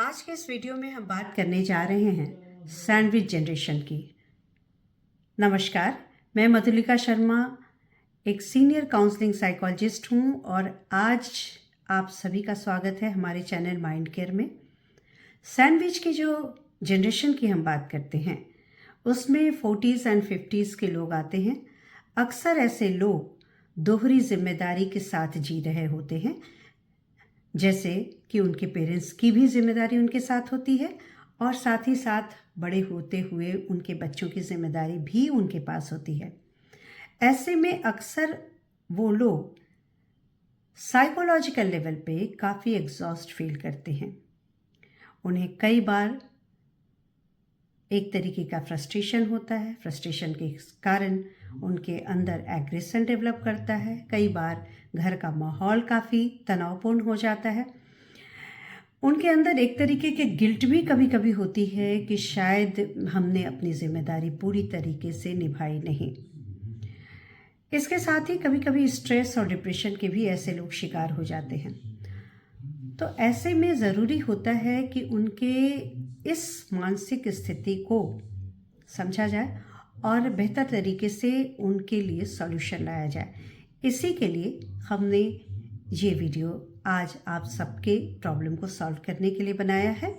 आज के इस वीडियो में हम बात करने जा रहे हैं सैंडविच जनरेशन की। नमस्कार, मैं मधुलिका शर्मा एक सीनियर काउंसलिंग साइकोलॉजिस्ट हूँ और आज आप सभी का स्वागत है हमारे चैनल माइंड केयर में। सैंडविच की जो जनरेशन की हम बात करते हैं उसमें 40s एंड 50s के लोग आते हैं। अक्सर ऐसे लोग दोहरी जिम्मेदारी के साथ जी रहे होते हैं, जैसे कि उनके पेरेंट्स की भी जिम्मेदारी उनके साथ होती है और साथ ही साथ बड़े होते हुए उनके बच्चों की जिम्मेदारी भी उनके पास होती है। ऐसे में अक्सर वो लोग साइकोलॉजिकल लेवल पे काफ़ी एग्जॉस्ट फील करते हैं। उन्हें कई बार एक तरीके का फ्रस्ट्रेशन होता है। फ्रस्ट्रेशन के कारण उनके अंदर एग्रेशन डेवलप करता है। कई बार घर का माहौल काफ़ी तनावपूर्ण हो जाता है। उनके अंदर एक तरीके के गिल्ट भी कभी कभी होती है कि शायद हमने अपनी जिम्मेदारी पूरी तरीके से निभाई नहीं। इसके साथ ही कभी कभी स्ट्रेस और डिप्रेशन के भी ऐसे लोग शिकार हो जाते हैं। तो ऐसे में ज़रूरी होता है कि उनके इस मानसिक स्थिति को समझा जाए और बेहतर तरीके से उनके लिए सॉल्यूशन लाया जाए। इसी के लिए हमने ये वीडियो आज आप सबके प्रॉब्लम को सॉल्व करने के लिए बनाया है।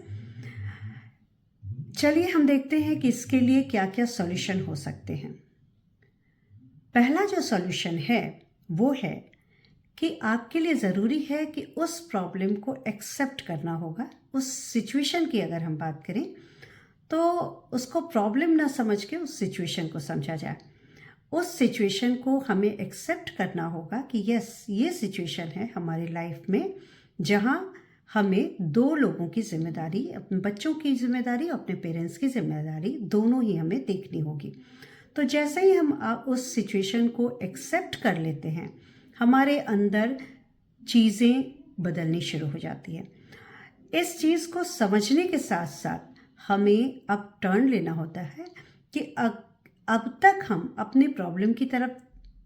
चलिए हम देखते हैं कि इसके लिए क्या क्या सॉल्यूशन हो सकते हैं। पहला जो सॉल्यूशन है वो है कि आपके लिए ज़रूरी है कि उस प्रॉब्लम को एक्सेप्ट करना होगा। उस सिचुएशन की अगर हम बात करें तो उसको प्रॉब्लम ना समझ के उस सिचुएशन को समझा जाए। उस सिचुएशन को हमें एक्सेप्ट करना होगा कि यस, ये सिचुएशन है हमारी लाइफ में जहाँ हमें दो लोगों की जिम्मेदारी, अपने बच्चों की जिम्मेदारी, अपने पेरेंट्स की जिम्मेदारी दोनों ही हमें देखनी होगी। तो जैसे ही हम उस सिचुएशन को एक्सेप्ट कर लेते हैं, हमारे अंदर चीज़ें बदलनी शुरू हो जाती हैं। इस चीज़ को समझने के साथ साथ हमें अब टर्न लेना होता है कि अब तक हम अपनी प्रॉब्लम की तरफ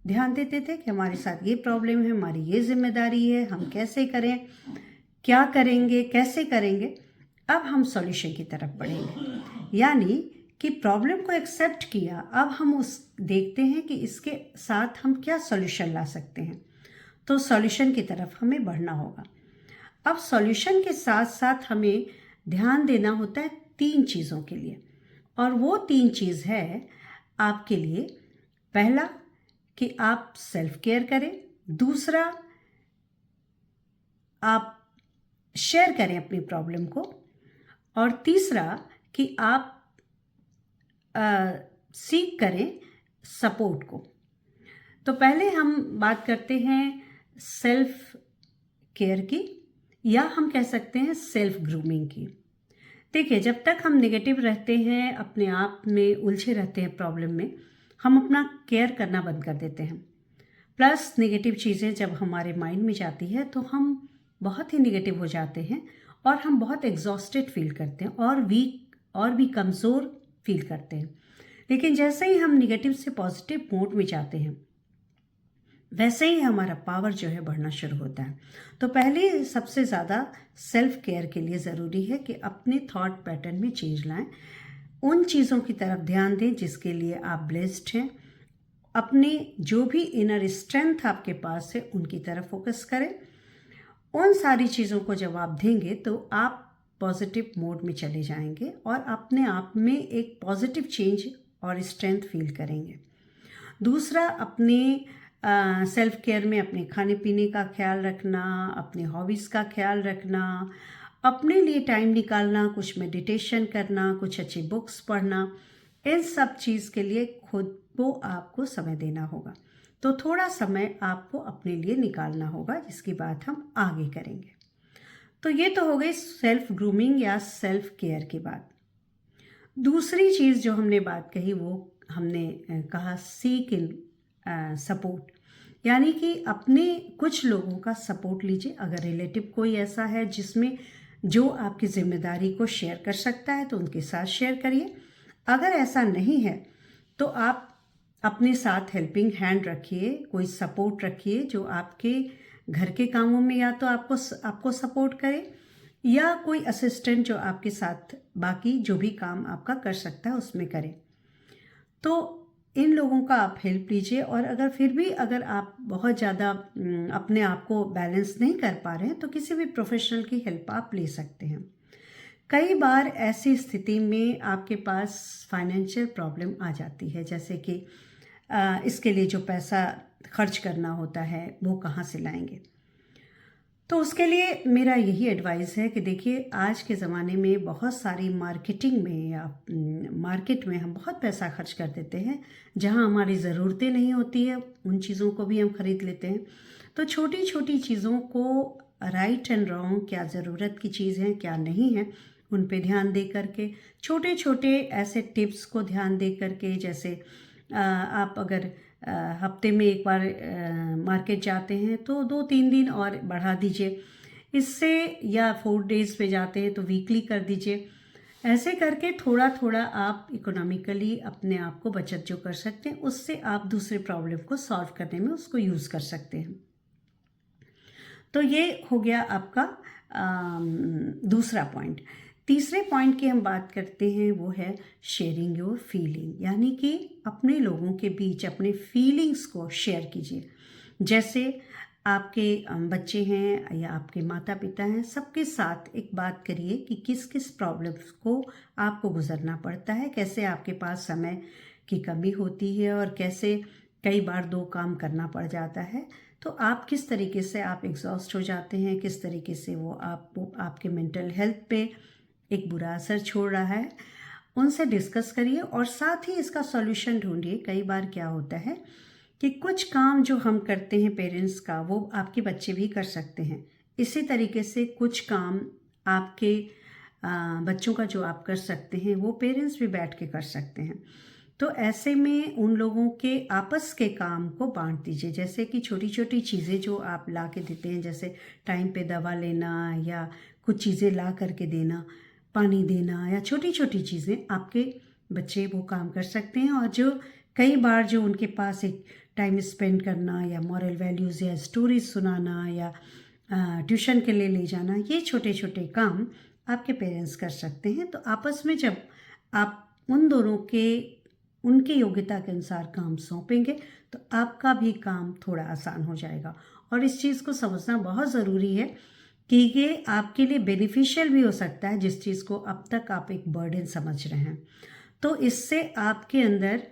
ध्यान देते थे कि हमारे साथ ये प्रॉब्लम है, हमारी ये जिम्मेदारी है, हम कैसे करें, क्या करेंगे, कैसे करेंगे। अब हम सॉल्यूशन की तरफ बढ़ेंगे, यानी कि प्रॉब्लम को एक्सेप्ट किया, अब हम उस देखते हैं कि इसके साथ हम क्या सॉल्यूशन ला सकते हैं। तो सॉल्यूशन की तरफ हमें बढ़ना होगा। अब सॉल्यूशन के साथ साथ हमें ध्यान देना होता है 3 चीज़ों के लिए, और वो 3 चीज़ है आपके लिए। पहला कि आप सेल्फ केयर करें, दूसरा आप शेयर करें अपनी प्रॉब्लम को, और तीसरा कि आप सीख करें सपोर्ट को। तो पहले हम बात करते हैं सेल्फ केयर की, या हम कह सकते हैं सेल्फ ग्रूमिंग की। देखिए, जब तक हम नेगेटिव रहते हैं, अपने आप में उलझे रहते हैं प्रॉब्लम में, हम अपना केयर करना बंद कर देते हैं। प्लस नेगेटिव चीज़ें जब हमारे माइंड में जाती है तो हम बहुत ही नेगेटिव हो जाते हैं और हम बहुत एग्जॉस्टेड फील करते हैं और वीक और भी कमज़ोर फील करते हैं। लेकिन जैसे ही हम नेगेटिव से पॉजिटिव मोड में जाते हैं, वैसे ही हमारा पावर जो है बढ़ना शुरू होता है। तो पहले सबसे ज़्यादा सेल्फ केयर के लिए ज़रूरी है कि अपने थॉट पैटर्न में चेंज लाएं, उन चीज़ों की तरफ ध्यान दें जिसके लिए आप ब्लेस्ड हैं। अपने जो भी इनर स्ट्रेंथ आपके पास है उनकी तरफ फोकस करें। उन सारी चीज़ों को जब आप देंगे तो आप पॉजिटिव मोड में चले जाएंगे और अपने आप में एक पॉजिटिव चेंज और स्ट्रेंथ फील करेंगे। दूसरा, अपने सेल्फ केयर में अपने खाने पीने का ख्याल रखना, अपने हॉबीज़ का ख्याल रखना, अपने लिए टाइम निकालना, कुछ मेडिटेशन करना, कुछ अच्छी बुक्स पढ़ना, इन सब चीज़ के लिए खुद को आपको समय देना होगा। तो थोड़ा समय आपको अपने लिए निकालना होगा, जिसकी बात हम आगे करेंगे। तो ये तो हो गई सेल्फ ग्रूमिंग या सेल्फ केयर की बात। दूसरी चीज़ जो हमने बात कही वो हमने कहा सीक इन सपोर्ट, यानी कि अपने कुछ लोगों का सपोर्ट लीजिए। अगर रिलेटिव कोई ऐसा है जिसमें जो आपकी जिम्मेदारी को शेयर कर सकता है तो उनके साथ शेयर करिए। अगर ऐसा नहीं है तो आप अपने साथ हेल्पिंग हैंड रखिए, कोई सपोर्ट रखिए जो आपके घर के कामों में या तो आपको सपोर्ट करे या कोई असिस्टेंट जो आपके साथ बाकी जो भी काम आपका कर सकता है उसमें करे। तो इन लोगों का आप हेल्प लीजिए। और अगर फिर भी अगर आप बहुत ज़्यादा अपने आप को बैलेंस नहीं कर पा रहे हैं तो किसी भी प्रोफेशनल की हेल्प आप ले सकते हैं। कई बार ऐसी स्थिति में आपके पास फाइनेंशियल प्रॉब्लम आ जाती है, जैसे कि इसके लिए जो पैसा खर्च करना होता है वो कहाँ से लाएंगे। तो उसके लिए मेरा यही एडवाइस है कि देखिए, आज के ज़माने में बहुत सारी मार्केटिंग में या मार्केट में हम बहुत पैसा खर्च कर देते हैं। जहां हमारी ज़रूरतें नहीं होती है उन चीज़ों को भी हम खरीद लेते हैं। तो छोटी छोटी चीज़ों को, राइट एंड रॉन्ग, क्या ज़रूरत की चीज़ है क्या नहीं है, उन पे ध्यान दे करके, छोटे छोटे ऐसे टिप्स को ध्यान दे करके, जैसे आप अगर हफ्ते में एक बार मार्केट जाते हैं तो 2-3 दिन और बढ़ा दीजिए इससे, या 4 डेज पे जाते हैं तो वीकली कर दीजिए। ऐसे करके थोड़ा थोड़ा आप इकोनॉमिकली अपने आप को बचत जो कर सकते हैं उससे आप दूसरे प्रॉब्लम को सॉल्व करने में उसको यूज़ कर सकते हैं। तो ये हो गया आपका दूसरा पॉइंट। तीसरे पॉइंट की हम बात करते हैं, वो है शेयरिंग योर फीलिंग, यानी कि अपने लोगों के बीच अपने फीलिंग्स को शेयर कीजिए। जैसे आपके बच्चे हैं या आपके माता पिता हैं, सबके साथ एक बात करिए कि किस किस प्रॉब्लम्स को आपको गुजरना पड़ता है, कैसे आपके पास समय की कमी होती है और कैसे कई बार 2 काम करना पड़ जाता है। तो आप किस तरीके से आप एग्जॉस्ट हो जाते हैं, किस तरीके से वो आपके मेंटल हेल्थ पे एक बुरा असर छोड़ रहा है, उनसे डिस्कस करिए और साथ ही इसका सॉल्यूशन ढूंढिए। कई बार क्या होता है कि कुछ काम जो हम करते हैं पेरेंट्स का, वो आपके बच्चे भी कर सकते हैं। इसी तरीके से कुछ काम आपके बच्चों का जो आप कर सकते हैं वो पेरेंट्स भी बैठ के कर सकते हैं। तो ऐसे में उन लोगों के आपस के काम को बांट दीजिए। जैसे कि छोटी छोटी चीज़ें जो आप ला के देते हैं, जैसे टाइम पे दवा लेना या कुछ चीज़ें ला करके देना, पानी देना, या छोटी छोटी चीज़ें आपके बच्चे वो काम कर सकते हैं। और जो कई बार जो उनके पास एक टाइम स्पेंड करना या मॉरल वैल्यूज़ या स्टोरीज सुनाना या ट्यूशन के लिए ले जाना, ये छोटे छोटे काम आपके पेरेंट्स कर सकते हैं। तो आपस में जब आप उन दोनों के उनकी योग्यता के अनुसार काम सौंपेंगे तो आपका भी काम थोड़ा आसान हो जाएगा। और इस चीज़ को समझना बहुत ज़रूरी है कि ये आपके लिए बेनिफिशियल भी हो सकता है, जिस चीज़ को अब तक आप एक बर्डन समझ रहे हैं। तो इससे आपके अंदर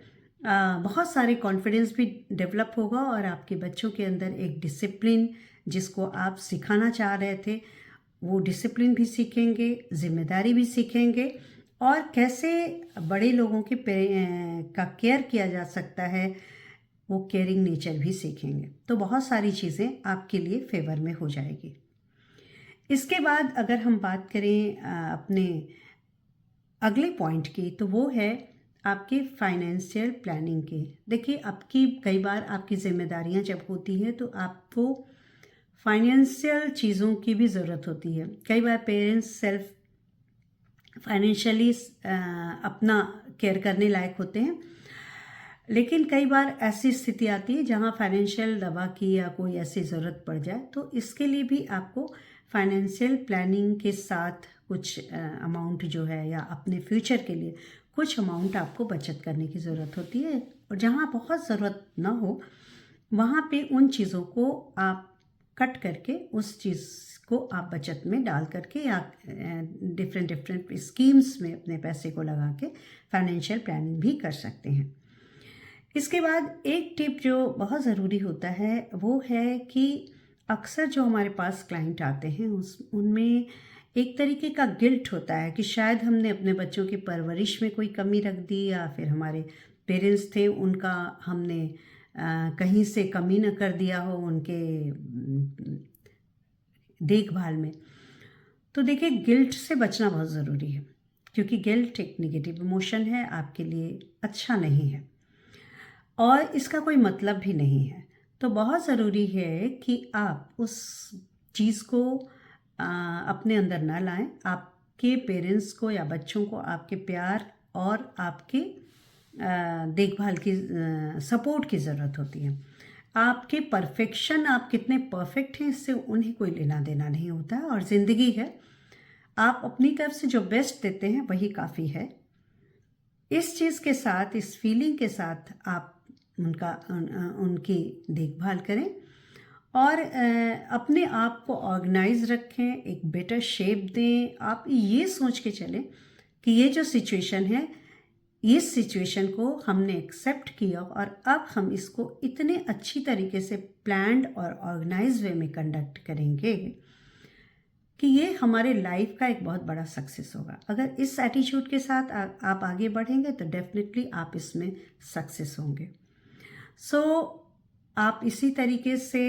बहुत सारे कॉन्फिडेंस भी डेवलप होगा और आपके बच्चों के अंदर एक डिसिप्लिन, जिसको आप सिखाना चाह रहे थे, वो डिसिप्लिन भी सीखेंगे, जिम्मेदारी भी सीखेंगे, और कैसे बड़े लोगों के का केयर किया जा सकता है, वो केयरिंग नेचर भी सीखेंगे। तो बहुत सारी चीज़ें आपके लिए फेवर में हो जाएगी। इसके बाद अगर हम बात करें अपने अगले पॉइंट की, तो वो है आपके फाइनेंशियल प्लानिंग के। देखिए, आपकी कई बार आपकी जिम्मेदारियां जब होती हैं तो आपको फाइनेंशियल चीज़ों की भी ज़रूरत होती है। कई बार पेरेंट्स सेल्फ फाइनेंशियली अपना केयर करने लायक होते हैं, लेकिन कई बार ऐसी स्थिति आती है जहां फाइनेंशियल दवा की या कोई ऐसी ज़रूरत पड़ जाए, तो इसके लिए भी आपको फाइनेंशियल प्लानिंग के साथ कुछ अमाउंट जो है, या अपने फ्यूचर के लिए कुछ अमाउंट आपको बचत करने की ज़रूरत होती है। और जहाँ बहुत ज़रूरत ना हो वहाँ पे उन चीज़ों को आप कट करके उस चीज़ को आप बचत में डाल करके या डिफरेंट स्कीम्स में अपने पैसे को लगा के फाइनेंशियल प्लानिंग भी कर सकते हैं। इसके बाद एक टिप जो बहुत ज़रूरी होता है वो है कि अक्सर जो हमारे पास क्लाइंट आते हैं उनमें एक तरीके का गिल्ट होता है कि शायद हमने अपने बच्चों की परवरिश में कोई कमी रख दी, या फिर हमारे पेरेंट्स थे उनका हमने कहीं से कमी न कर दिया हो उनके देखभाल में। तो देखिए, गिल्ट से बचना बहुत ज़रूरी है, क्योंकि गिल्ट एक नेगेटिव इमोशन है, आपके लिए अच्छा नहीं है और इसका कोई मतलब भी नहीं है। तो बहुत ज़रूरी है कि आप उस चीज़ को अपने अंदर ना लाएं। आपके पेरेंट्स को या बच्चों को आपके प्यार और आपके देखभाल की सपोर्ट की ज़रूरत होती है। आपके परफेक्शन, आप कितने परफेक्ट हैं, इससे उन्हें कोई लेना देना नहीं होता है। और ज़िंदगी है, आप अपनी तरफ से जो बेस्ट देते हैं वही काफ़ी है। इस चीज़ के साथ, इस फीलिंग के साथ आप उनकी देखभाल करें और अपने आप को ऑर्गेनाइज रखें, एक बेटर शेप दें। आप ये सोच के चलें कि ये जो सिचुएशन है, इस सिचुएशन को हमने एक्सेप्ट किया और अब हम इसको इतने अच्छी तरीके से प्लान्ड और ऑर्गेनाइज वे में कंडक्ट करेंगे कि ये हमारे लाइफ का एक बहुत बड़ा सक्सेस होगा। अगर इस एटीट्यूड के साथ आप आगे बढ़ेंगे तो डेफिनेटली आप इसमें सक्सेस होंगे। सो आप इसी तरीके से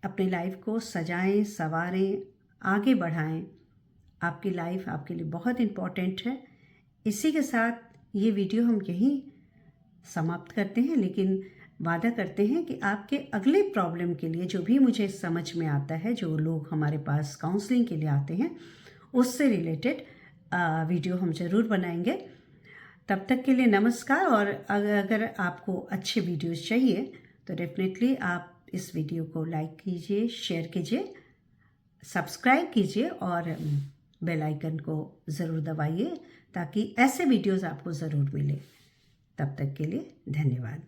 अपनी लाइफ को सजाएं, संवारें, आगे बढ़ाएं। आपकी लाइफ आपके लिए बहुत इम्पॉर्टेंट है। इसी के साथ ये वीडियो हम यहीं समाप्त करते हैं, लेकिन वादा करते हैं कि आपके अगले प्रॉब्लम के लिए जो भी मुझे समझ में आता है, जो लोग हमारे पास काउंसलिंग के लिए आते हैं, उससे रिलेटेड वीडियो हम ज़रूर बनाएंगे। तब तक के लिए नमस्कार। और अगर आपको अच्छे वीडियोस चाहिए तो डेफिनेटली आप इस वीडियो को लाइक कीजिए, शेयर कीजिए, सब्सक्राइब कीजिए और बेल आइकन को ज़रूर दबाइए ताकि ऐसे वीडियोस आपको ज़रूर मिले। तब तक के लिए धन्यवाद।